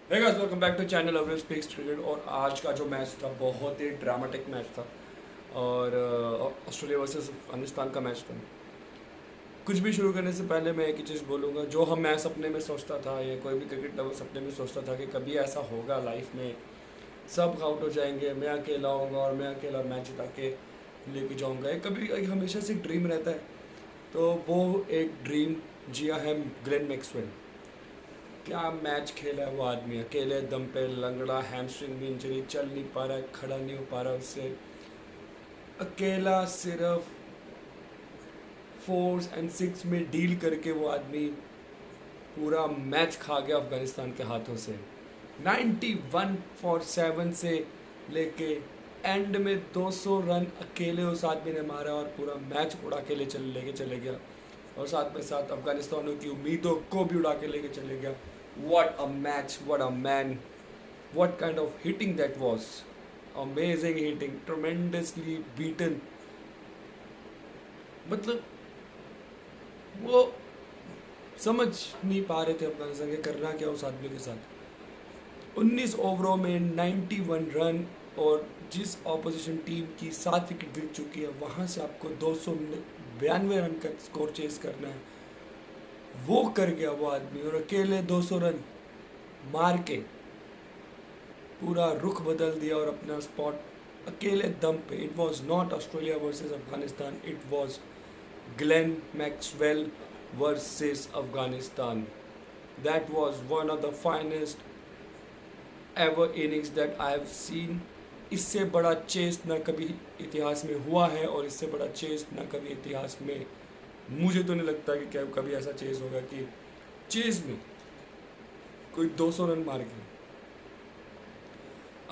Hey guys, welcome back to channel अवेल speaks cricket. और आज का जो मैच था बहुत ही ड्रामेटिक मैच था और ऑस्ट्रेलिया वर्सेस अफगानिस्तान का मैच था। कुछ भी शुरू करने से पहले मैं एक ही चीज़ बोलूँगा, जो मैं सपने में सोचता था या कोई भी क्रिकेट लवर सपने में सोचता था कि कभी ऐसा होगा लाइफ में, सब आउट हो जाएंगे, मैं अकेला होऊंगा और मैं अकेला मैच जिता के लेके जाऊँगा। एक हमेशा से ड्रीम रहता है, तो वो एक ड्रीम जिया है ग्लेन मैक्सवेल। क्या मैच खेला है वो आदमी, अकेले दम पे लंगड़ा, हैमस्ट्रिंग में इंजरी, चल नहीं पा रहा है, खड़ा नहीं हो पा रहा उससे, अकेला सिर्फ 4 और 6 में डील करके वो आदमी पूरा मैच खा गया अफगानिस्तान के हाथों से। 91 फॉर 7 से लेके एंड में 200 रन अकेले उस आदमी ने मारा और पूरा मैच उड़ा के लेके चले गया, और साथ में साथ अफगानिस्तानियों की उम्मीदों को भी उड़ा के लेके चले गया। What a match, what a man, what kind of hitting that was. Amazing hitting, tremendously beaten. मतलब वो समझ नहीं पा रहे थे अफगानिस्तान के करना क्या उस आदमी के साथ। 19 ओवरों में 91 रन, और जिस ऑपोजिशन टीम की 7 विकेट गिर चुकी है वहाँ से आपको 292 रन का स्कोर चेस करना है, वो कर गया वो आदमी। और अकेले 200 रन मार के पूरा रुख बदल दिया और अपना स्पॉट अकेले दम पे। It was not Australia versus Afghanistan, it was Glenn Maxwell versus Afghanistan. That was one of the finest ever innings that I have seen. इससे बड़ा चेस ना कभी इतिहास में हुआ है, और इससे बड़ा चेस ना कभी इतिहास में, मुझे तो नहीं लगता कि क्या कभी ऐसा चेस होगा कि चेस में कोई 200 रन मार गया।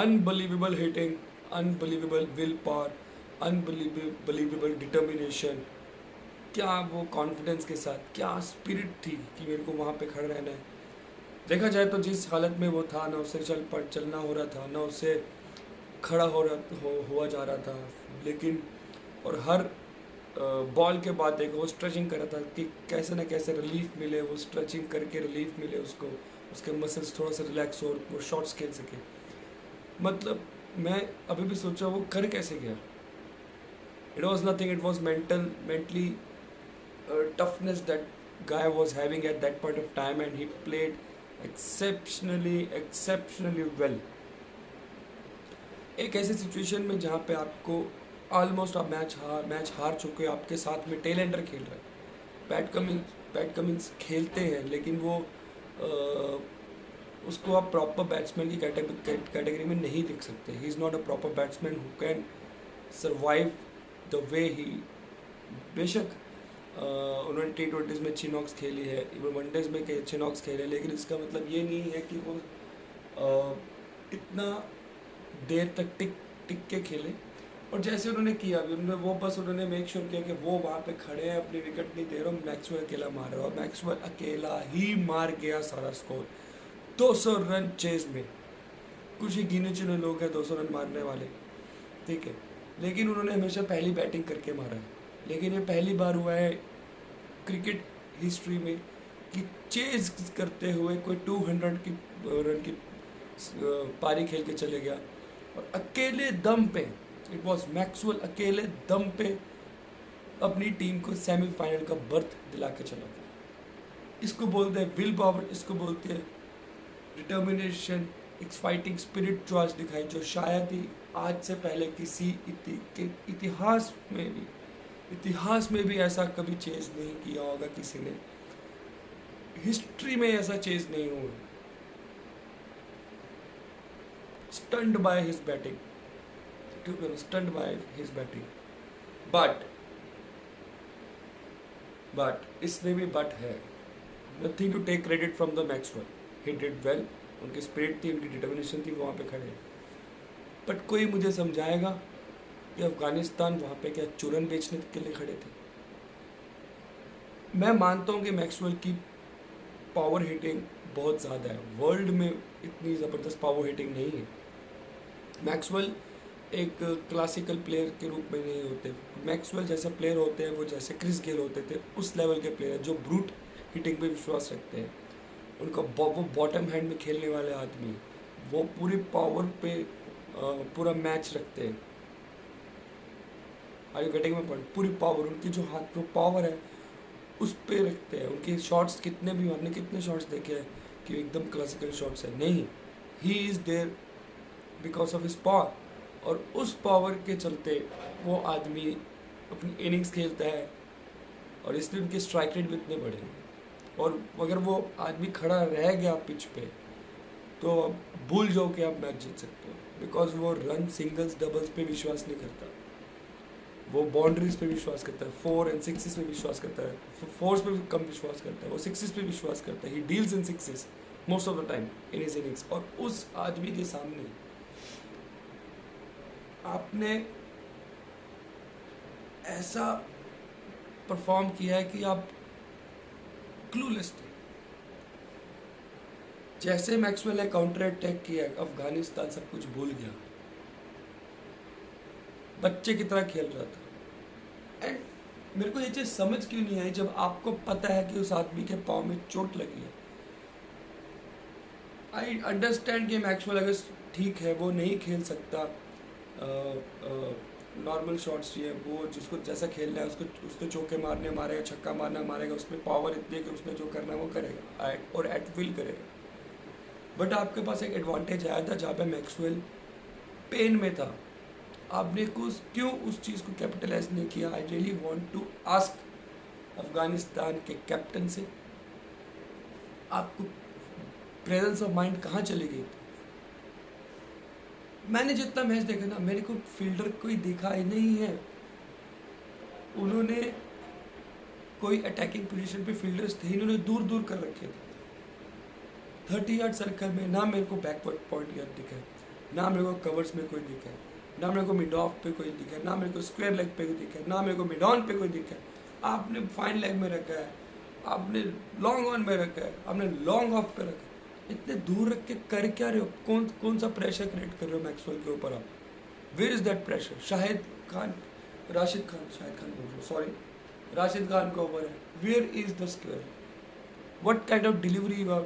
Unbelievable hitting, unbelievable will power, unbelievable determination. क्या वो कॉन्फिडेंस के साथ, क्या स्पिरिट थी कि मेरे को वहाँ पे खड़ा रहना है। देखा जाए तो जिस हालत में वो था, ना उससे चलना हो रहा था, ना उससे खड़ा हुआ जा रहा था, लेकिन और हर बॉल के बाद देखो वो स्ट्रेचिंग कर रहा था कि कैसे ना कैसे रिलीफ मिले, वो स्ट्रेचिंग करके रिलीफ मिले उसको, उसके मसल्स थोड़ा सा रिलैक्स हो, वो शॉट्स खेल सके। मतलब मैं अभी भी सोचा वो कर कैसे गया। It was nothing, it was mentally toughness that guy was having at that point of time, and he played exceptionally well. एक ऐसी सिचुएशन में जहाँ पे आपको ऑलमोस्ट आप मैच हार चुके हो, आपके साथ में टेल एंडर खेल रहा है, पैट कमिंस खेलते हैं, लेकिन वो उसको आप प्रॉपर बैट्समैन की कैटेगरी में नहीं देख सकते। He is not a proper batsman who can survive the way he. बेशक उन्होंने T20s में अच्छी नॉक्स खेली है, इवन वनडेज में कई अच्छे नॉक्स खेले, लेकिन इसका मतलब ये नहीं है कि वो इतना देर तक टिक के खेले। और जैसे उन्होंने किया अभी, उन्होंने मेक श्योर किया कि वो वहाँ पे खड़े हैं, अपनी विकेट नहीं दे रहे, मैक्सवेल अकेला मार रहा है, और मैक्सवेल अकेला ही मार गया सारा स्कोर 200 रन चेज में। कुछ ही गिने चुने लोग हैं 200 रन मारने वाले, ठीक है, लेकिन उन्होंने हमेशा पहली बैटिंग करके मारा है। लेकिन ये पहली बार हुआ है क्रिकेट हिस्ट्री में कि चेज करते हुए कोई 200 की रन की पारी खेल के चले गया, और अकेले दम पे, इट वॉज मैक्सवेल अकेले दम पे अपनी टीम को सेमीफाइनल का बर्थ दिला के चला गया। इसको बोलते हैं विल पावर, इसको बोलते हैं डिटर्मिनेशन, एक फाइटिंग स्पिरिट जो आज दिखाई, जो शायद ही आज से पहले किसी इतिहास में भी ऐसा कभी चेज नहीं किया होगा किसी ने। हिस्ट्री में ऐसा चेज नहीं हुआ। Stunned by his batting, stunned by his batting. But इसमें भी बट है। Nothing to take credit from the Maxwell, he did well, उनकी स्पिरिट थी, उनकी डिटर्मिनेशन थी, वहाँ पे खड़े। बट कोई मुझे समझाएगा कि अफगानिस्तान वहाँ पे क्या चूरन बेचने के लिए खड़े थे? मैं मानता हूँ कि मैक्सवेल की पावर हिटिंग बहुत ज़्यादा है, वर्ल्ड में इतनी ज़बरदस्त पावर हिटिंग नहीं है। मैक्सवेल एक क्लासिकल प्लेयर के रूप में नहीं होते। मैक्सवेल जैसे प्लेयर होते हैं वो जैसे क्रिस गेल होते थे, उस लेवल के प्लेयर जो ब्रूट हिटिंग पे विश्वास रखते हैं। उनका वो बॉटम हैंड में खेलने वाले आदमी, वो पूरी पावर पे पूरा मैच रखते हैं। Are you getting my point? पूरी पावर, उनकी जो हाथ में पावर है उस पे रखते हैं। उनके शॉट्स कितने भी, आपने कितने शॉट्स देखे हैं कि एकदम क्लासिकल शॉट्स है? नहीं, he is there because of his power. और उस पावर के चलते वो आदमी अपनी इनिंग्स खेलता है, और इसलिए उनके स्ट्राइक रेट भी इतने बड़े हैं। और अगर वो आदमी खड़ा रह गया पिच पे तो आप भूल जाओ कि आप मैच जीत सकते हो, बिकॉज वो रन सिंगल्स डबल्स पे विश्वास नहीं करता, वो बाउंड्रीज पे विश्वास करता है, 4 एंड 6 पे विश्वास करता है, 4s पे भी कम विश्वास करता है, वो 6s पे विश्वास करता है। He deals in 6s most of the time in his innings. और उस आदमी के सामने आपने ऐसा परफॉर्म किया है कि आप क्लूलेस थे। जैसे मैक्सवेल ने काउंटर अटैक किया, अफगानिस्तान सब कुछ भूल गया, बच्चे की तरह खेल रहा था। एंड मेरे को ये चीज़ समझ क्यों नहीं आई, जब आपको पता है कि उस आदमी के पाँव में चोट लगी है। आई अंडरस्टैंड कि मैक्सवेल अगर ठीक है वो नहीं खेल सकता, नॉर्मल शॉट्स चाहिए, वो जिसको जैसा खेलना है उसको चौके मारने मारेगा, छक्का मारना मारेगा, उसमें पावर इतनी है कि उसने जो करना है वो करेगा और एट विल करेगा। बट आपके पास एक एडवांटेज आया था जहाँ पे मैक्सवेल पेन में था, आपने क्यों उस चीज़ को कैपिटलाइज नहीं किया? I really want to ask Afghanistan के कैप्टन से, आपको प्रेजेंस ऑफ माइंड कहाँ चली गई? मैंने जितना मैच देखा ना, मेरे को फील्डर कोई दिखा ही नहीं है। उन्होंने कोई अटैकिंग पोजीशन पे फील्डर्स थे, इन्होंने दूर दूर कर रखे थे 30 यार्ड सर्कल में। ना मेरे को बैकवर्ड पॉइंट यार्ड दिखा है, ना मेरे को कवर्स में कोई दिखा है, ना मेरे को मिड ऑफ पे कोई दिखा है, ना मेरे को स्क्वायर लेग पे कोई दिखा है, ना मेरे को मिड ऑन पे कोई दिखा है। आपने फाइन लेग में रखा है, आपने लॉन्ग ऑन में रखा है, आपने लॉन्ग ऑफ पे रखा है। इतने दूर रख के कर क्या रहे हो? कौन सा प्रेशर क्रिएट कर रहे हो मैक्सवेल के ऊपर आप? Where is that pressure? Rashid Khan बोल रहा हूँ, सॉरी, राशिद खान का ओवर है, where is the square? What kind of delivery you are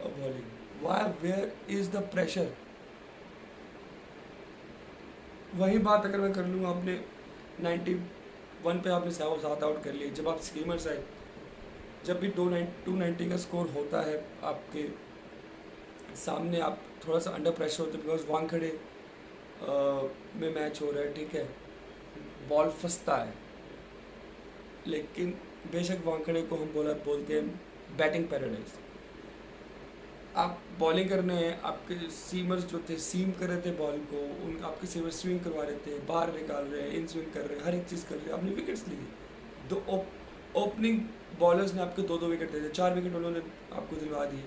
bowling? Why, where is the pressure? वही बात अगर मैं कर लूँ, आपने 91 पे आपने 7 आउट कर लिए, जब आप स्कीमर्स आए, जब भी 290 का स्कोर होता है आपके सामने, आप थोड़ा सा अंडर प्रेशर होते हैं, बिकॉज वानखेड़े में मैच हो रहा है, ठीक है, बॉल फंसता है। लेकिन बेशक वानखेड़े को हम बोलते हैं बैटिंग पैराडाइज। आप बॉलिंग करने हैं, आपके सीमर्स जो थे सीम कर रहे थे बॉल को, उन आपके सीमर स्विंग करवा रहे थे, बाहर निकाल रहे हैं, इन स्विंग कर रहे हैं, हर एक चीज़ कर रहे हैं, आपने विकेट्स ली। दो ओपनिंग बॉलर्स ने आपको 2-2 विकेट दे दिए, 4 विकेट उन्होंने आपको दिलवा दिए,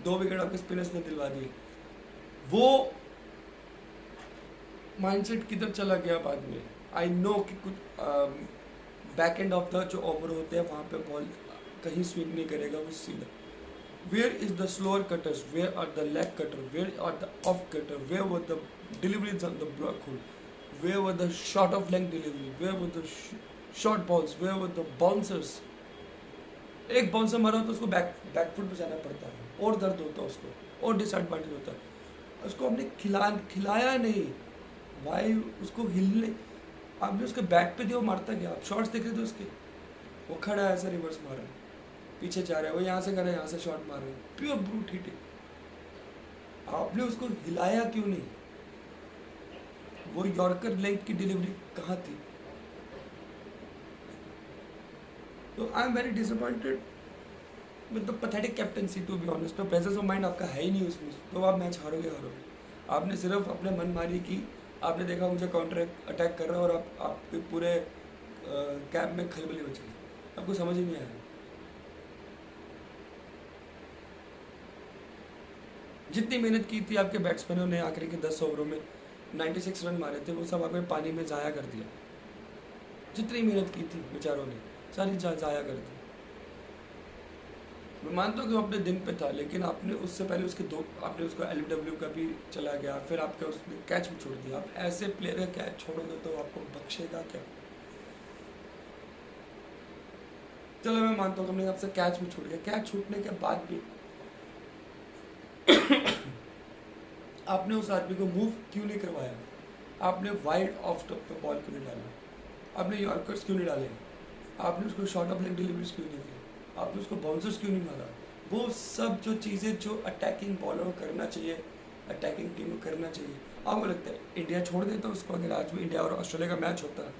2 विकेट आपके स्पिनर्स ने दिलवा दिए। वो माइंडसेट किधर चला गया बाद में? आई नो कि कुछ बैक एंड ऑफ द जो ओवर होते हैं वहाँ पे बॉल कहीं स्विंग नहीं करेगा, वो सीधा। Where is the slower cutters? Where are the leg cutter? Where are the off cutter? Where were the deliveries on the block hole? Where were the short of length delivery? Where were the short balls? Where were the bouncers? एक bouncer मारा तो उसको back foot पे जाना पड़ता है, और दर्द होता है उसको, और डिसएडवांटेज होता है। उसको हमने खिलाया नहीं, वाई उसको हिलने, आपने उसके बैक पे दिया, वो मारता गया। आप शॉट्स देख रहे थे उसके, वो खड़ा है ऐसा रिवर्स मार रहा है, पीछे जा रहा है, वो यहाँ से कर रहा है, यहाँ से शॉट मार रहे हैं, प्योर ब्रूट हिटिंग। आपने उसको हिलाया क्यों नहीं? वो यॉर्कर लेंथ की डिलीवरी कहाँ थी? तो I am very disappointed with the pathetic captaincy, to be honest. तो प्रेजेंस ऑफ माइंड आपका है ही नहीं उसमें, तो आप मैच हारोगे। आपने सिर्फ अपने मनमानी की, आपने देखा मुझे काउंटर अटैक कर रहा है और आपके पूरे कैंप में खलबली मच गई, आपको समझ ही नहीं आया। जितनी मेहनत की थी आपके बैट्समैनों ने, आखिरी के 10 ओवरों में 96 रन मारे थे, वो सब आपने पानी में ज़ाया कर दिया। जितनी मेहनत की थी बेचारों ने सारी ज़ाया कर दी। मैं मानता हूँ कि वो अपने दिन पे था, लेकिन आपने उससे पहले आपने उसको LBW का भी चला गया, फिर आपका उसने कैच भी छोड़ दिया। आप ऐसे प्लेयर का कैच छोड़ोगे तो आपको बख्शेगा क्या? चलो मैं मानता हूँ तुमने आपसे कैच भी छूट गया, कैच छूटने के बाद भी आपने उस आदमी को मूव क्यों नहीं करवाया? आपने वाइड ऑफ स्टॉप पे बॉल क्यों नहीं डाला? आपने यॉर्कर्स क्यों नहीं डाले? आपने उसको शॉर्ट ऑफ लेग डिलीवरीज क्यों नहीं की? आपने उसको बाउंसर्स क्यों नहीं मारा? वो सब जो चीज़ें जो अटैकिंग बॉलर को करना चाहिए, अटैकिंग टीम को करना चाहिए, आपको लगता है इंडिया छोड़ देता उसको? अगर आज भी इंडिया और ऑस्ट्रेलिया का मैच होता,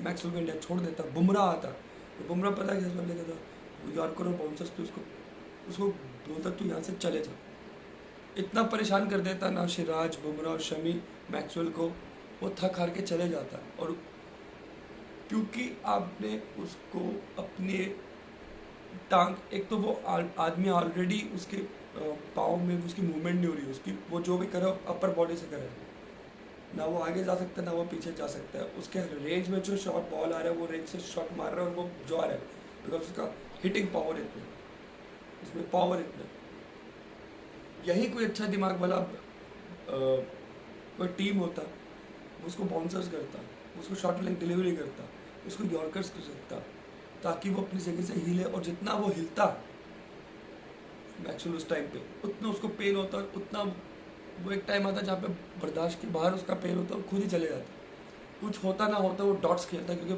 मैक्सवेल को इंडिया छोड़ देता, बुमराह आता, तो बुमराह पता है कैसे लेगा था? यॉर्कर और बाउंसर्स पे उसको बोलता तू यहाँ से चले जा। इतना परेशान कर देता ना सिराज, बुमराह और शमी मैक्सवेल को, वो थक हार के चले जाता। और क्योंकि आपने उसको अपने टांग, एक तो वो आदमी ऑलरेडी उसके पाँव में उसकी मूवमेंट नहीं हो रही, उसकी वो जो भी करे अपर बॉडी से करे, ना वो आगे जा सकता है ना वो पीछे जा सकता है। उसके रेंज में जो शॉट बॉल आ रहा है वो रेंज से शॉट मार रहा है और वो जो आ रहा है, बिकॉज उसका हिटिंग पावर इतना, उसमें पावर इतना। यही कोई अच्छा दिमाग वाला कोई टीम होता, उसको बाउंसर्स करता, उसको शॉर्ट लेग डिलीवरी करता, उसको यॉर्कर्स कर सकता, ताकि वो अपनी जगह से हिले। और जितना वो हिलता मैक्सवेल उस टाइम पे, उतना उसको पेन होता, उतना वो एक टाइम आता जहाँ पे बर्दाश्त के बाहर उसका पेन होता, वो खुद ही चले जाता। कुछ होता ना होता वो डॉट्स खेलता, क्योंकि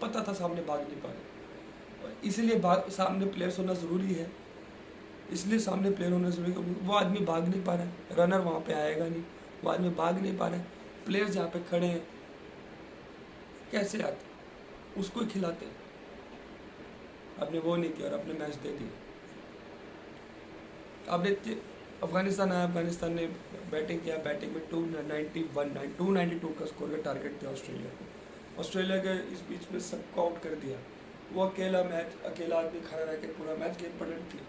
पता था सामने भाग नहीं पा रहे। और इसीलिए सामने प्लेयर्स होना ज़रूरी है, इसलिए सामने प्लेयर होना ज़रूरी है। वो आदमी भाग नहीं पा रहा है, रनर वहाँ पे आएगा नहीं, वो आदमी भाग नहीं पा रहा है, प्लेयर्स जहाँ पे खड़े हैं कैसे आते, उसको ही खिलाते। आपने वो नहीं किया और आपने मैच दे दिया। आपने अफगानिस्तान आया, अफगानिस्तान ने बैटिंग किया, बैटिंग में 292 का स्कोर का टारगेट था ऑस्ट्रेलिया को। ऑस्ट्रेलिया के इस बीच में सबको आउट कर दिया। वो अकेला आदमी खड़ा रह के पूरा मैच गेम पर थी।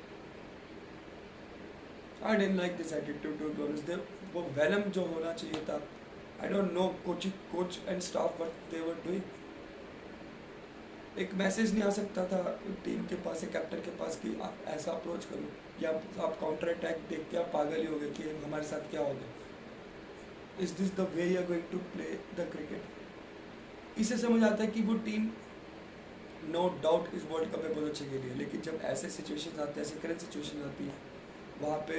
I didn't like this attitude to be honest. वो वेलम जो होना चाहिए था, I don't know coach and staff what they were doing. एक मैसेज नहीं आ सकता था टीम के पास, एक कैप्टन के पास कि ऐसा अप्रोच करो, या आप काउंटर अटैक देख के आप पागल ही हो गए कि हमारे साथ क्या हो गया। Is this the way you are going to play the cricket? इससे समझ आता है कि वो टीम नो डाउट इस वर्ल्ड कप में बहुत अच्छे खेली है, लेकिन जब ऐसे सिचुएशन आते हैं, ऐसे करंट सिचुएशन आती है, वहाँ पे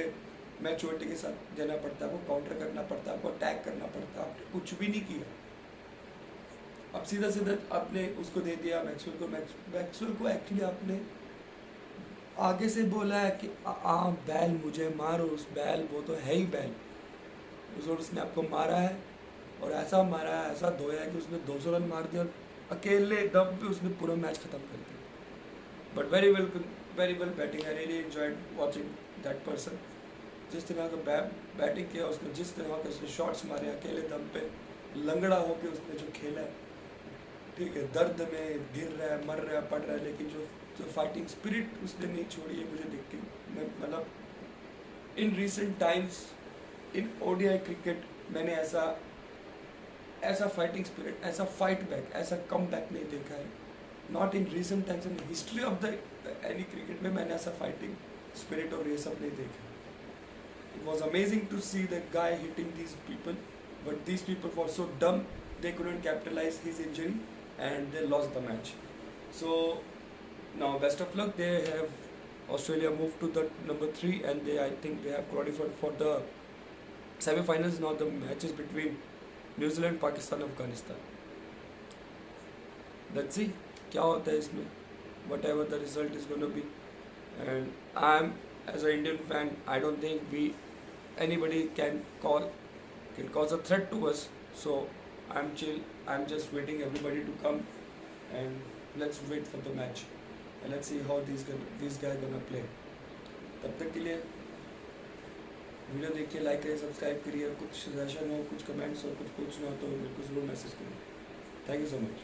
मैच्योरिटी के साथ देना पड़ता है, वो काउंटर करना पड़ता है, आपको अटैक करना पड़ता है। आपने कुछ भी नहीं किया, अब सीधा आपने उसको दे दिया मैक्सवेल को एक्चुअली आपने आगे से बोला है कि बैल मुझे मारो, उस बैल वो तो है ही बैल, उसने आपको मारा है और ऐसा मारा है, ऐसा धोया है कि उसने 200 रन मार दिया और अकेले दम पे उसने पूरा मैच खत्म कर दिया। But very well batting, I really enjoyed watching that person. जिस तरह का बैटिंग किया उसने, जिस तरह के उसने शॉट्स मारे अकेले दम पे, लंगड़ा होके उसने जो खेला है, ठीक है, दर्द में गिर रहा है, मर रहा है, पड़ रहा है, लेकिन जो फाइटिंग स्पिरिट उसने नहीं छोड़ी है मुझे देख के। मतलब in recent times in ODI cricket मैंने ऐसा फाइटिंग स्पिरिट, ऐसा फाइट बैक, ऐसा कम बैक नहीं देखा है। Not in recent times, in history of the any cricket में मैंने ऐसा फाइटिंग स्पिरिट और ये सब नहीं देखा। It was amazing to see the guy hitting these people, but these people were so dumb they couldn't capitalize his injury and they lost the match. So now best of luck. They have Australia moved to the number 3 and I think they have qualified for the semi-finals. Now the match is between New Zealand, Pakistan, Afghanistan. Let's see क्या होता है इसमें, whatever the result is going to be. And I'm as an Indian fan, I don't think anybody can cause a threat to us. So I'm chill. I'm just waiting everybody to come and let's wait for the match and let's see how these guys gonna play. तब तक के लिए video देखिए, like करिए, subscribe करिए। कुछ suggestion हो, कुछ कमेंट्स हो, कुछ पूछना हो तो मेरे को ज़रूर मैसेज करिए। Thank you so much.